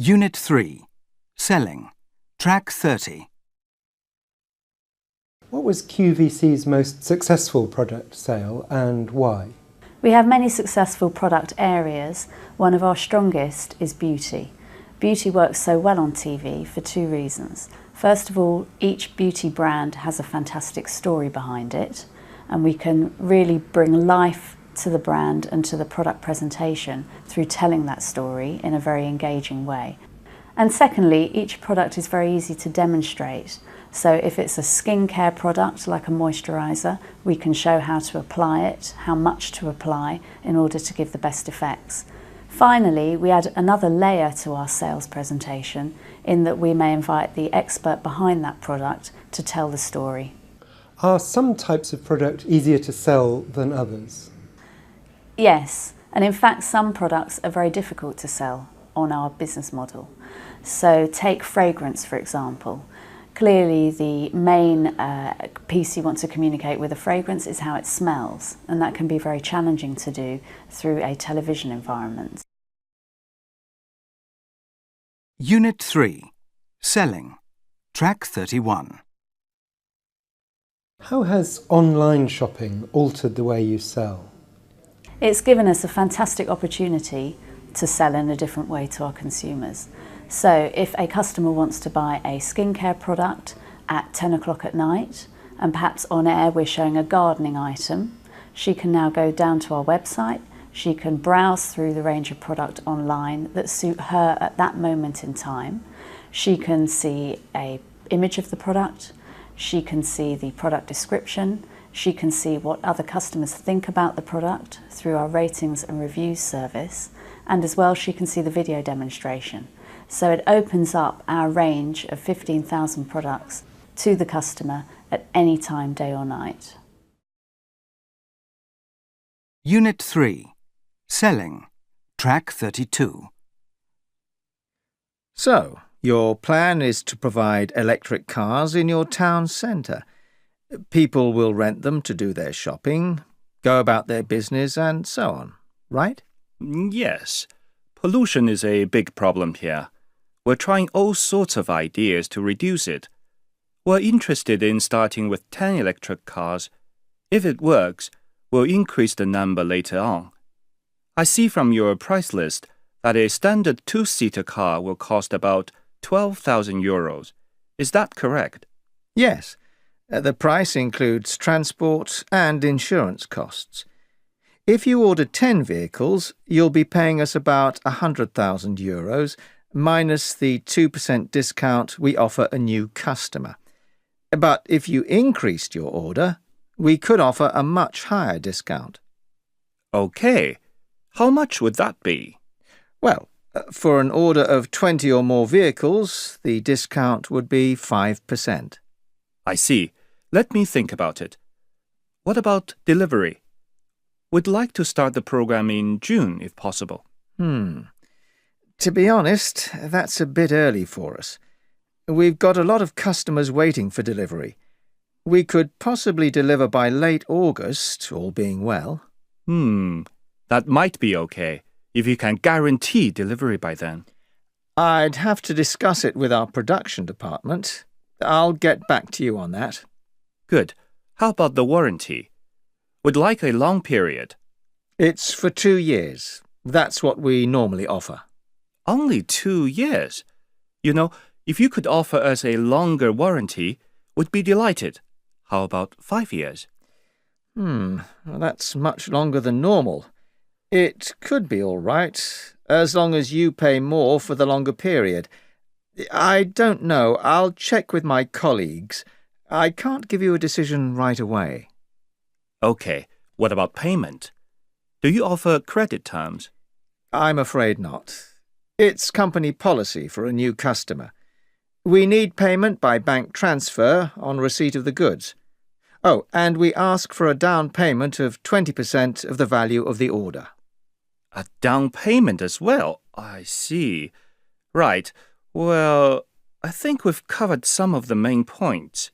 Unit 3. Selling. Track 30. What was QVC's most successful product sale and why? We have many successful product areas. One of our strongest is beauty. Beauty works so well on TV for two reasons. First of all, each beauty brand has a fantastic story behind it, and we can really bring life to the brand and to the product presentation through telling that story in a very engaging way. And secondly, each product is very easy to demonstrate. So if it's a skincare product like a moisturiser, we can show how to apply it, how much to apply in order to give the best effects. Finally, we add another layer to our sales presentation in that we may invite the expert behind that product to tell the story. Are some types of product easier to sell than others? Yes, and in fact some products are very difficult to sell on our business model. So take fragrance, for example. Clearly the main piece you want to communicate with a fragrance is how it smells, and that can be very challenging to do through a television environment. Unit 3. Selling. Track 31. How has online shopping altered the way you sell? It's given us a fantastic opportunity to sell in a different way to our consumers. So if a customer wants to buy a skincare product at 10 o'clock at night, and perhaps on air we're showing a gardening item, she can now go down to our website, she can browse through the range of product online that suit her at that moment in time. She can see an image of the product, she can see the product description, she can see what other customers think about the product through our ratings and reviews service, and as well she can see the video demonstration. So it opens up our range of 15,000 products to the customer at any time, day or night. Unit 3. Selling. Track 32. So, your plan is to provide electric cars in your town centre. People will rent them to do their shopping, go about their business and so on, right? Yes. Pollution is a big problem here. We're trying all sorts of ideas to reduce it. We're interested in starting with 10 electric cars. If it works, we'll increase the number later on. I see from your price list that a standard two-seater car will cost about 12,000 euros. Is that correct? Yes. The price includes transport and insurance costs. If you order 10 vehicles, you'll be paying us about 100,000 euros, minus the 2% discount we offer a new customer. But if you increased your order, we could offer a much higher discount. Okay. How much would that be? Well, for an order of 20 or more vehicles, the discount would be 5%. I see. Let me think about it. What about delivery? We'd like to start the program in June, if possible. To be honest, that's a bit early for us. We've got a lot of customers waiting for delivery. We could possibly deliver by late August, all being well. That might be okay, if you can guarantee delivery by then. I'd have to discuss it with our production department. I'll get back to you on that. Good. How about the warranty? We'd like a long period. It's for 2 years. That's what we normally offer. Only 2 years? You know, if you could offer us a longer warranty, we'd be delighted. How about 5 years? Well, that's much longer than normal. It could be all right, as long as you pay more for the longer period. I don't know. I'll check with my colleagues. I can't give you a decision right away. Okay. What about payment? Do you offer credit terms? I'm afraid not. It's company policy for a new customer. We need payment by bank transfer on receipt of the goods. Oh, and we ask for a down payment of 20% of the value of the order. A down payment as well? I see. Right. Well, I think we've covered some of the main points.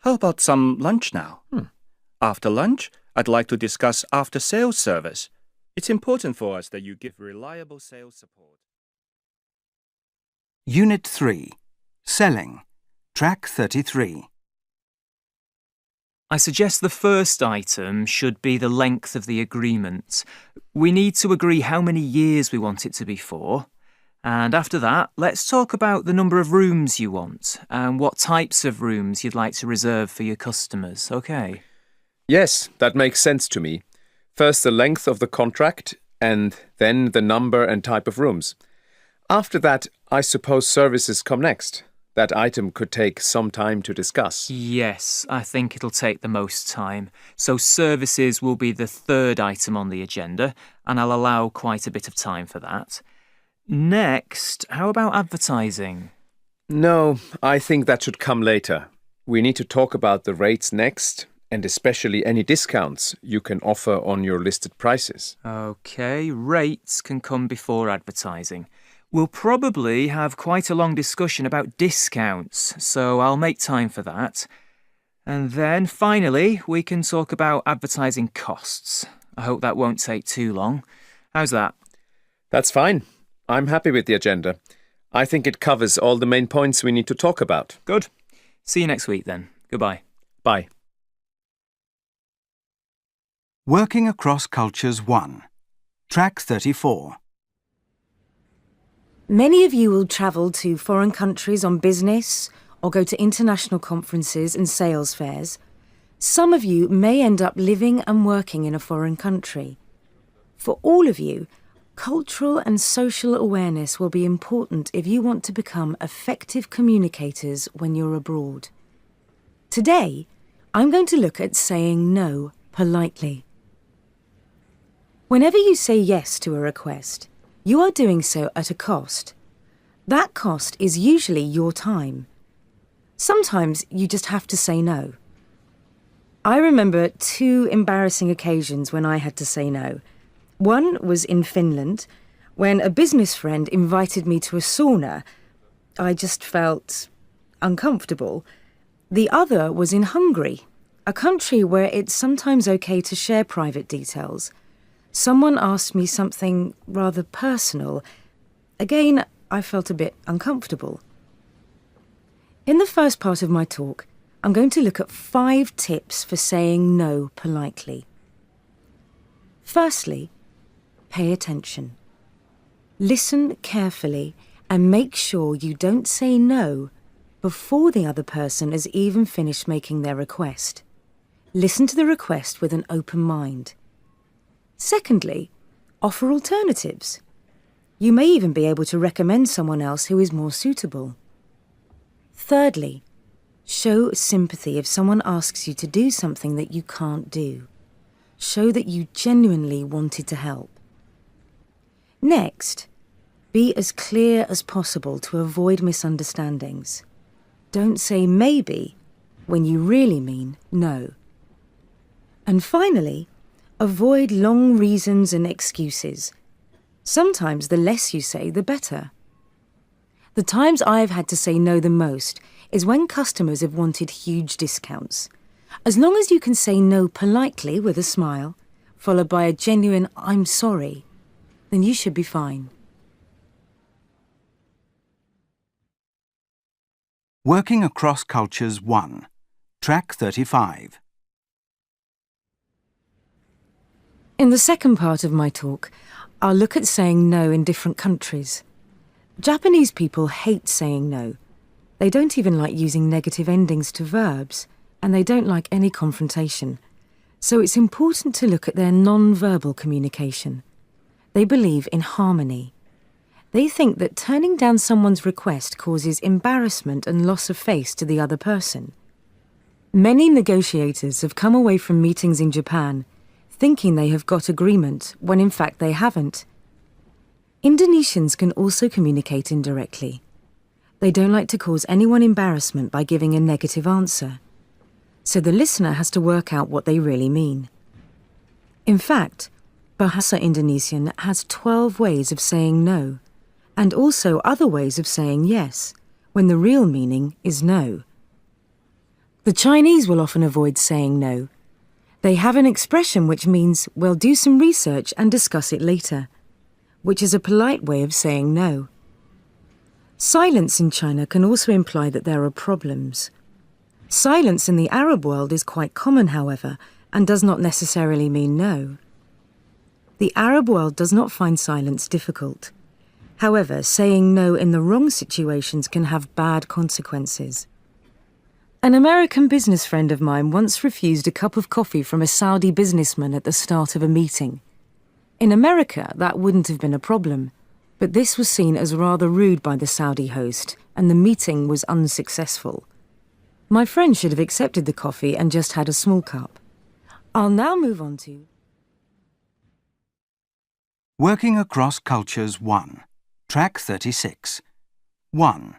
How about some lunch now? After lunch, I'd like to discuss after-sales service. It's important for us that you give reliable sales support. Unit 3. Selling. Track 33. I suggest the first item should be the length of the agreement. We need to agree how many years we want it to be for. And after that, let's talk about the number of rooms you want and what types of rooms you'd like to reserve for your customers, okay? Yes, that makes sense to me. First the length of the contract and then the number and type of rooms. After that, I suppose services come next. That item could take some time to discuss. Yes, I think it'll take the most time. So services will be the third item on the agenda, and I'll allow quite a bit of time for that. Next, how about advertising? No, I think that should come later. We need to talk about the rates next, and especially any discounts you can offer on your listed prices. Okay, rates can come before advertising. We'll probably have quite a long discussion about discounts, so I'll make time for that. And then, finally, we can talk about advertising costs. I hope that won't take too long. How's that? That's fine. I'm happy with the agenda. I think it covers all the main points we need to talk about. Good. See you next week then. Goodbye. Bye. Working Across Cultures 1. Track 34. Many of you will travel to foreign countries on business or go to international conferences and sales fairs. Some of you may end up living and working in a foreign country. For all of you, cultural and social awareness will be important if you want to become effective communicators when you're abroad. Today, I'm going to look at saying no politely. Whenever you say yes to a request, you are doing so at a cost. That cost is usually your time. Sometimes you just have to say no. I remember 2 embarrassing occasions when I had to say no. One was in Finland, when a business friend invited me to a sauna. I just felt uncomfortable. The other was in Hungary, a country where it's sometimes okay to share private details. Someone asked me something rather personal. Again, I felt a bit uncomfortable. In the first part of my talk, I'm going to look at 5 tips for saying no politely. Firstly, pay attention. Listen carefully and make sure you don't say no before the other person has even finished making their request. Listen to the request with an open mind. Secondly, offer alternatives. You may even be able to recommend someone else who is more suitable. Thirdly, show sympathy if someone asks you to do something that you can't do. Show that you genuinely wanted to help. Next, be as clear as possible to avoid misunderstandings. Don't say maybe when you really mean no. And finally, avoid long reasons and excuses. Sometimes the less you say, the better. The times I've had to say no the most is when customers have wanted huge discounts. As long as you can say no politely with a smile, followed by a genuine "I'm sorry," then you should be fine. Working Across Cultures 1. Track 35. In the second part of my talk, I'll look at saying no in different countries. Japanese people hate saying no. They don't even like using negative endings to verbs, and they don't like any confrontation. So it's important to look at their non-verbal communication. They believe in harmony. They think that turning down someone's request causes embarrassment and loss of face to the other person. Many negotiators have come away from meetings in Japan thinking they have got agreement when in fact they haven't. Indonesians can also communicate indirectly. They don't like to cause anyone embarrassment by giving a negative answer. So the listener has to work out what they really mean. In fact, Bahasa Indonesian has 12 ways of saying no, and also other ways of saying yes, when the real meaning is no. The Chinese will often avoid saying no. They have an expression which means, "We'll do some research and discuss it later," which is a polite way of saying no. Silence in China can also imply that there are problems. Silence in the Arab world is quite common, however, and does not necessarily mean no. The Arab world does not find silence difficult. However, saying no in the wrong situations can have bad consequences. An American business friend of mine once refused a cup of coffee from a Saudi businessman at the start of a meeting. In America, that wouldn't have been a problem, but this was seen as rather rude by the Saudi host, and the meeting was unsuccessful. My friend should have accepted the coffee and just had a small cup. I'll now move on to Working Across Cultures 1. Track 36. 1.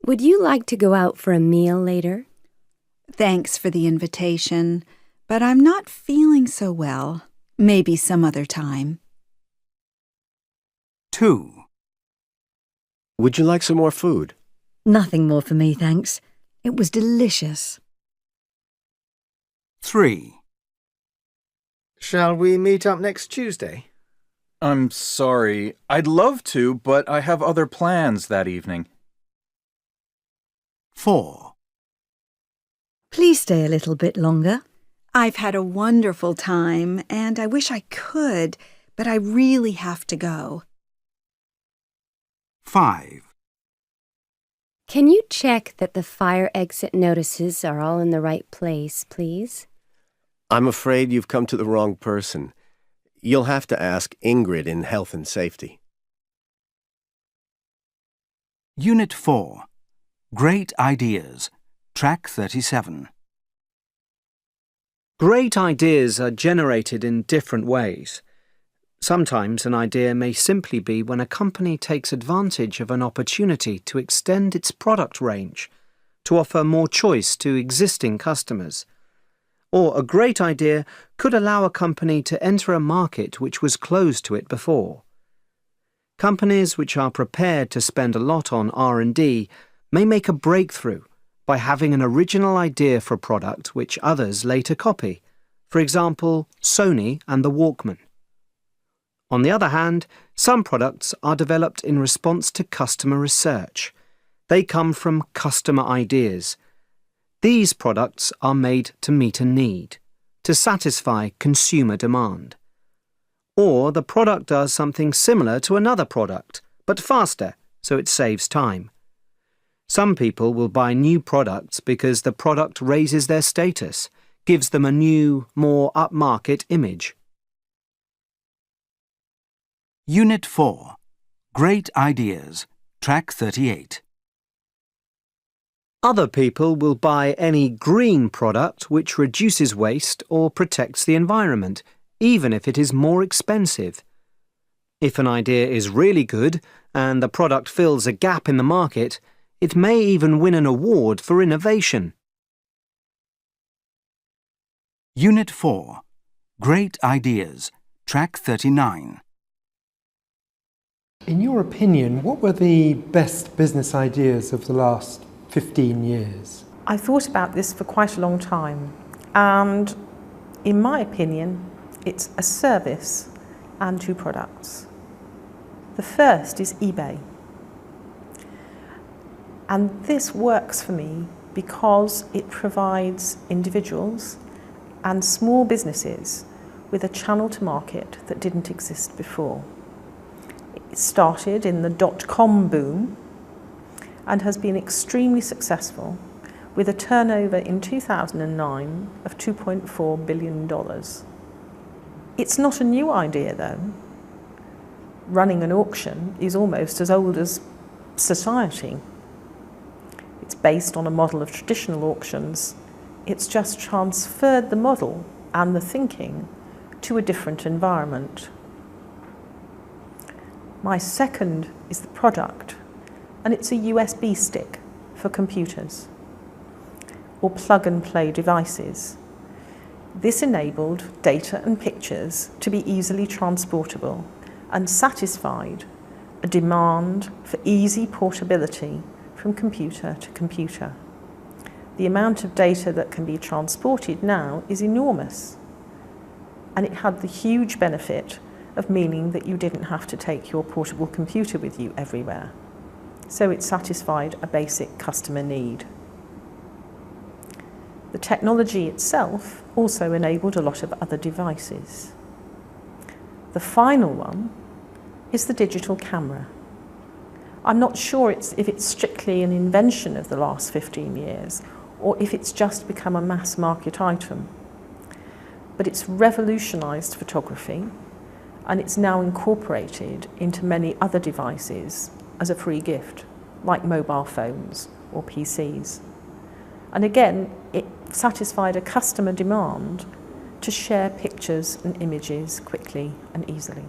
Would you like to go out for a meal later? Thanks for the invitation, but I'm not feeling so well. Maybe some other time. 2. Would you like some more food? Nothing more for me, thanks. It was delicious. 3. Shall we meet up next Tuesday? I'm sorry. I'd love to, but I have other plans that evening. 4. Please stay a little bit longer. I've had a wonderful time, and I wish I could, but I really have to go. 5. Can you check that the fire exit notices are all in the right place, please? I'm afraid you've come to the wrong person. You'll have to ask Ingrid in Health and Safety. Unit 4. Great Ideas. Track 37. Great ideas are generated in different ways. Sometimes an idea may simply be when a company takes advantage of an opportunity to extend its product range, to offer more choice to existing customers. Or a great idea could allow a company to enter a market which was closed to it before. Companies which are prepared to spend a lot on R&D may make a breakthrough by having an original idea for a product which others later copy, for example, Sony and the Walkman. On the other hand, some products are developed in response to customer research. They come from customer ideas. These products are made to meet a need, to satisfy consumer demand. Or the product does something similar to another product, but faster, so it saves time. Some people will buy new products because the product raises their status, gives them a new, more upmarket image. Unit 4. Great Ideas. Track 38. Other people will buy any green product which reduces waste or protects the environment, even if it is more expensive. If an idea is really good and the product fills a gap in the market, it may even win an award for innovation. Unit 4. Great Ideas. Track 39. In your opinion, what were the best business ideas of the last 15 years? I thought about this for quite a long time, and in my opinion, it's a service and two products. The first is eBay. And this works for me because it provides individuals and small businesses with a channel to market that didn't exist before. It started in the dot-com boom and has been extremely successful, with a turnover in 2009 of $2.4 billion. It's not a new idea, though. Running an auction is almost as old as society. It's based on a model of traditional auctions. It's just transferred the model and the thinking to a different environment. My second is the product, and it's a USB stick for computers or plug-and-play devices. This enabled data and pictures to be easily transportable and satisfied a demand for easy portability from computer to computer. The amount of data that can be transported now is enormous, and it had the huge benefit of meaning that you didn't have to take your portable computer with you everywhere. So it satisfied a basic customer need. The technology itself also enabled a lot of other devices. The final one is the digital camera. I'm not sure if it's strictly an invention of the last 15 years or if it's just become a mass market item. But it's revolutionised photography, and it's now incorporated into many other devices as a free gift, like mobile phones or PCs. And again, it satisfied a customer demand to share pictures and images quickly and easily.